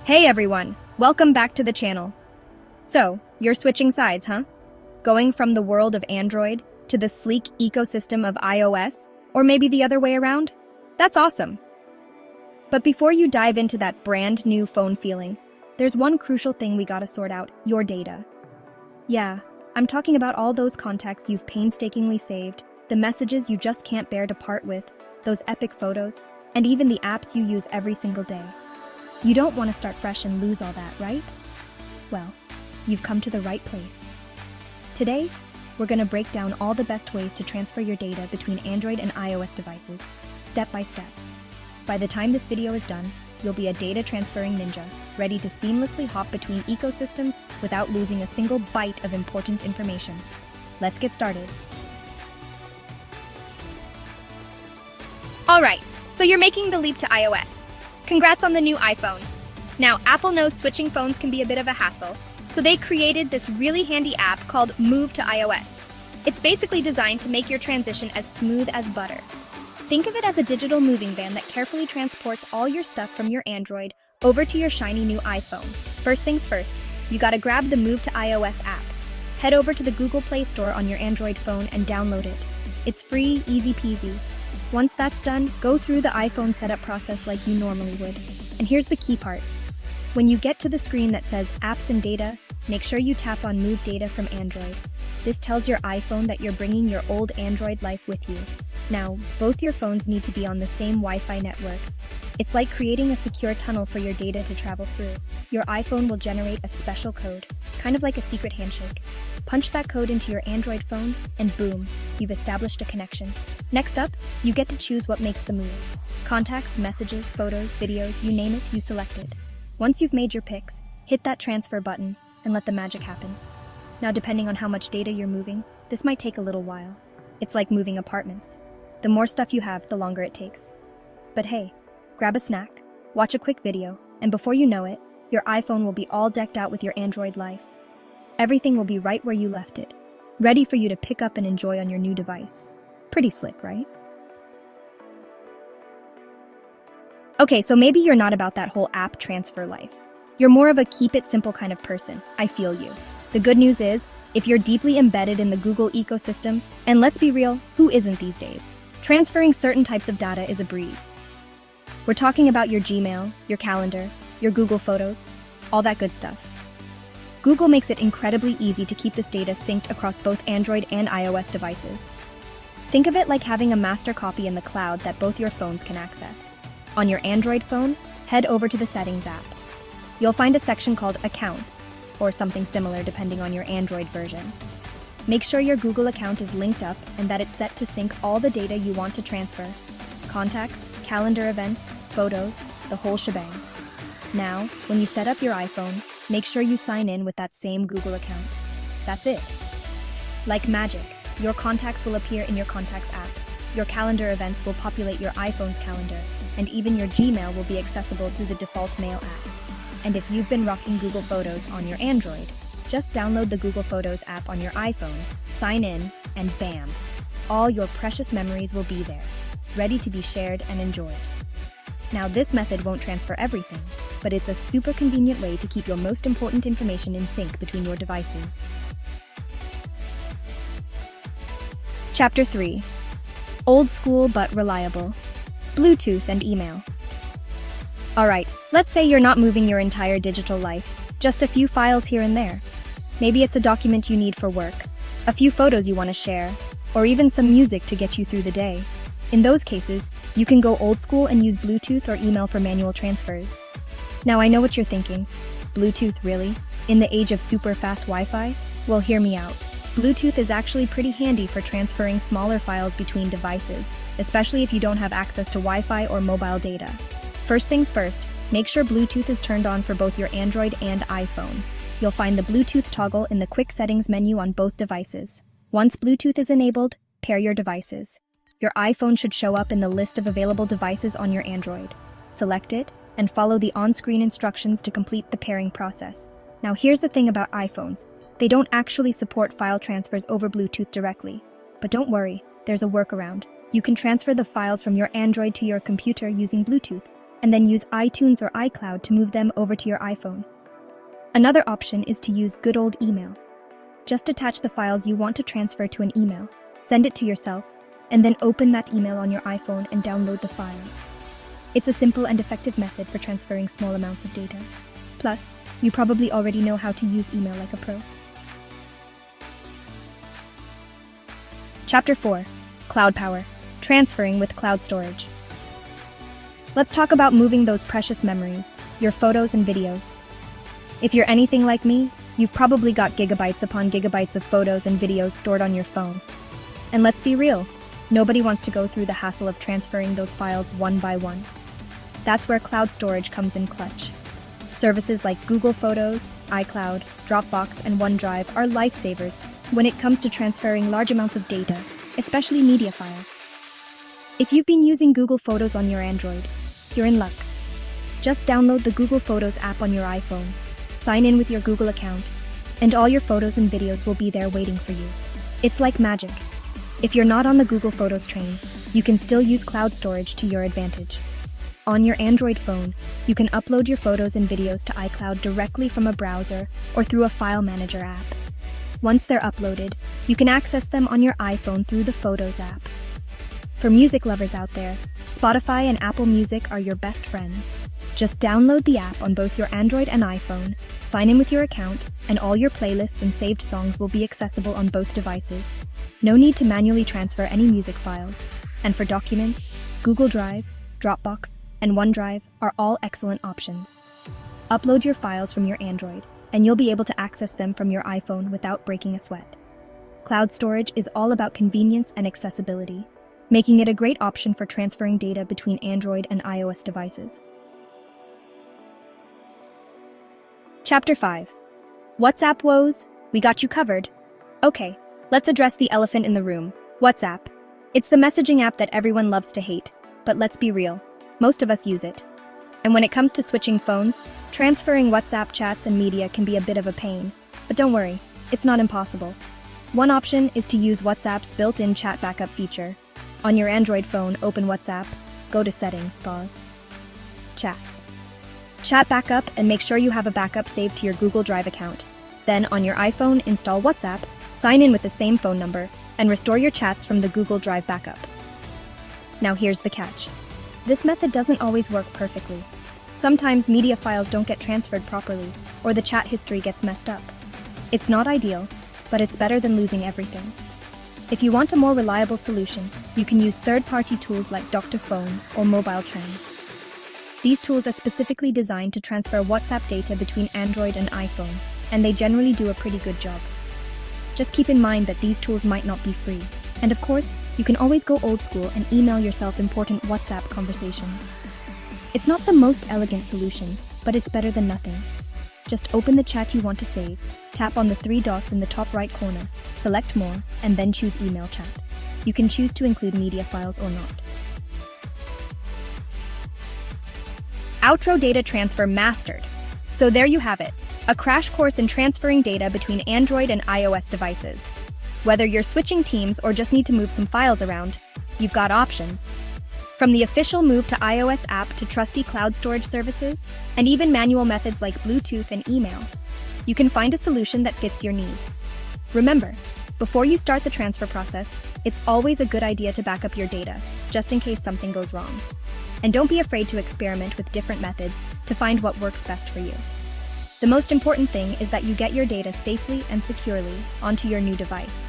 Hey everyone, welcome back to the channel. So, you're switching sides, huh? Going from the world of Android to the sleek ecosystem of iOS, or maybe the other way around? That's awesome. But before you dive into that brand new phone feeling, there's one crucial thing we gotta sort out: your data. Yeah, I'm talking about all those contacts you've painstakingly saved, the messages you just can't bear to part with, those epic photos, and even the apps you use every single day. You don't want to start fresh and lose all that, right? Well, you've come to the right place. Today, we're going to break down all the best ways to transfer your data between Android and iOS devices, step by step. By the time this video is done, you'll be a data transferring ninja, ready to seamlessly hop between ecosystems without losing a single byte of important information. Let's get started. All right, so you're making the leap to iOS. Congrats on the new iPhone. Now, Apple knows switching phones can be a bit of a hassle, so they created this really handy app called Move to iOS. It's basically designed to make your transition as smooth as butter. Think of it as a digital moving van that carefully transports all your stuff from your Android over to your shiny new iPhone. First things first, you gotta grab the Move to iOS app. Head over to the Google Play Store on your Android phone and download it. It's free, easy peasy. Once that's done, go through the iPhone setup process like you normally would. And here's the key part. When you get to the screen that says Apps and Data, make sure you tap on Move Data from Android. This tells your iPhone that you're bringing your old Android life with you. Now, both your phones need to be on the same Wi-Fi network. It's like creating a secure tunnel for your data to travel through. Your iPhone will generate a special code, kind of like a secret handshake. Punch that code into your Android phone, and boom, you've established a connection. Next up, you get to choose what makes the move. Contacts, messages, photos, videos, you name it, you select it. Once you've made your picks, hit that transfer button and let the magic happen. Now, depending on how much data you're moving, this might take a little while. It's like moving apartments. The more stuff you have, the longer it takes. But hey, grab a snack, watch a quick video, and before you know it, your iPhone will be all decked out with your Android life. Everything will be right where you left it, ready for you to pick up and enjoy on your new device. Pretty slick, right? Okay, so maybe you're not about that whole app transfer life. You're more of a keep it simple kind of person. I feel you. The good news is, if you're deeply embedded in the Google ecosystem, and let's be real, who isn't these days? Transferring certain types of data is a breeze. We're talking about your Gmail, your calendar, your Google Photos, all that good stuff. Google makes it incredibly easy to keep this data synced across both Android and iOS devices. Think of it like having a master copy in the cloud that both your phones can access. On your Android phone, head over to the Settings app. You'll find a section called Accounts, or something similar depending on your Android version. Make sure your Google account is linked up and that it's set to sync all the data you want to transfer. Contacts, calendar events, photos, the whole shebang. Now, when you set up your iPhone, make sure you sign in with that same Google account. That's it. Like magic, your contacts will appear in your Contacts app. Your calendar events will populate your iPhone's calendar, and even your Gmail will be accessible through the default Mail app. And if you've been rocking Google Photos on your Android, just download the Google Photos app on your iPhone, sign in, and bam! All your precious memories will be there, ready to be shared and enjoyed. Now, this method won't transfer everything, but it's a super convenient way to keep your most important information in sync between your devices. Chapter 3. Old school but reliable. Bluetooth and email. Alright, let's say you're not moving your entire digital life, just a few files here and there. Maybe it's a document you need for work, a few photos you want to share, or even some music to get you through the day. In those cases, you can go old school and use Bluetooth or email for manual transfers. Now, I know what you're thinking. Bluetooth, really? In the age of super fast Wi-Fi? Well, hear me out. Bluetooth is actually pretty handy for transferring smaller files between devices, especially if you don't have access to Wi-Fi or mobile data. First things first, make sure Bluetooth is turned on for both your Android and iPhone. You'll find the Bluetooth toggle in the Quick Settings menu on both devices. Once Bluetooth is enabled, pair your devices. Your iPhone should show up in the list of available devices on your Android. Select it, and follow the on-screen instructions to complete the pairing process. Now, here's the thing about iPhones. They don't actually support file transfers over Bluetooth directly. But don't worry, there's a workaround. You can transfer the files from your Android to your computer using Bluetooth. and then use iTunes or iCloud to move them over to your iPhone. Another option is to use good old email. Just attach the files you want to transfer to an email, send it to yourself, and then open that email on your iPhone and download the files. It's a simple and effective method for transferring small amounts of data. Plus, you probably already know how to use email like a pro. Chapter 4. Cloud Power. Transferring with cloud storage. Let's talk about moving those precious memories, your photos and videos. If you're anything like me, you've probably got gigabytes upon gigabytes of photos and videos stored on your phone. And let's be real, nobody wants to go through the hassle of transferring those files one by one. That's where cloud storage comes in clutch. Services like Google Photos, iCloud, Dropbox, and OneDrive are lifesavers when it comes to transferring large amounts of data, especially media files. If you've been using Google Photos on your Android, you're in luck. Just download the Google Photos app on your iPhone, sign in with your Google account, and all your photos and videos will be there waiting for you. It's like magic. If you're not on the Google Photos train, you can still use cloud storage to your advantage. On your Android phone, you can upload your photos and videos to iCloud directly from a browser or through a file manager app. Once they're uploaded, you can access them on your iPhone through the Photos app. For music lovers out there, Spotify and Apple Music are your best friends. Just download the app on both your Android and iPhone, sign in with your account, and all your playlists and saved songs will be accessible on both devices. No need to manually transfer any music files. And for documents, Google Drive, Dropbox, and OneDrive are all excellent options. Upload your files from your Android, and you'll be able to access them from your iPhone without breaking a sweat. Cloud storage is all about convenience and accessibility, making it a great option for transferring data between Android and iOS devices. Chapter 5. WhatsApp woes? We got you covered. Okay, let's address the elephant in the room, WhatsApp. It's the messaging app that everyone loves to hate, but let's be real. Most of us use it. And when it comes to switching phones, transferring WhatsApp chats and media can be a bit of a pain. But don't worry, it's not impossible. One option is to use WhatsApp's built-in chat backup feature. On your Android phone, open WhatsApp, go to Settings, pause. Chats. Chat backup and make sure you have a backup saved to your Google Drive account. Then on your iPhone, install WhatsApp, sign in with the same phone number, and restore your chats from the Google Drive backup. Now here's the catch. This method doesn't always work perfectly. Sometimes media files don't get transferred properly, or the chat history gets messed up. It's not ideal, but it's better than losing everything. If you want a more reliable solution, you can use third-party tools like Dr. Phone or Mobile Trends. These tools are specifically designed to transfer WhatsApp data between Android and iPhone, and they generally do a pretty good job. Just keep in mind that these tools might not be free. And of course, you can always go old school and email yourself important WhatsApp conversations. It's not the most elegant solution, but it's better than nothing. Just open the chat you want to save, tap on the 3 dots in the top right corner, select More, and then choose Email Chat. You can choose to include media files or not. Outro data transfer mastered. So there you have it, a crash course in transferring data between Android and iOS devices. Whether you're switching teams or just need to move some files around, you've got options. From the official Move to iOS app to trusty cloud storage services, and even manual methods like Bluetooth and email, you can find a solution that fits your needs. Remember, before you start the transfer process, it's always a good idea to back up your data, just in case something goes wrong. And don't be afraid to experiment with different methods to find what works best for you. The most important thing is that you get your data safely and securely onto your new device.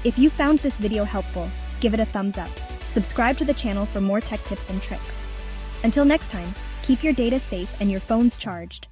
If you found this video helpful, give it a thumbs up. Subscribe to the channel for more tech tips and tricks. Until next time, keep your data safe and your phones charged.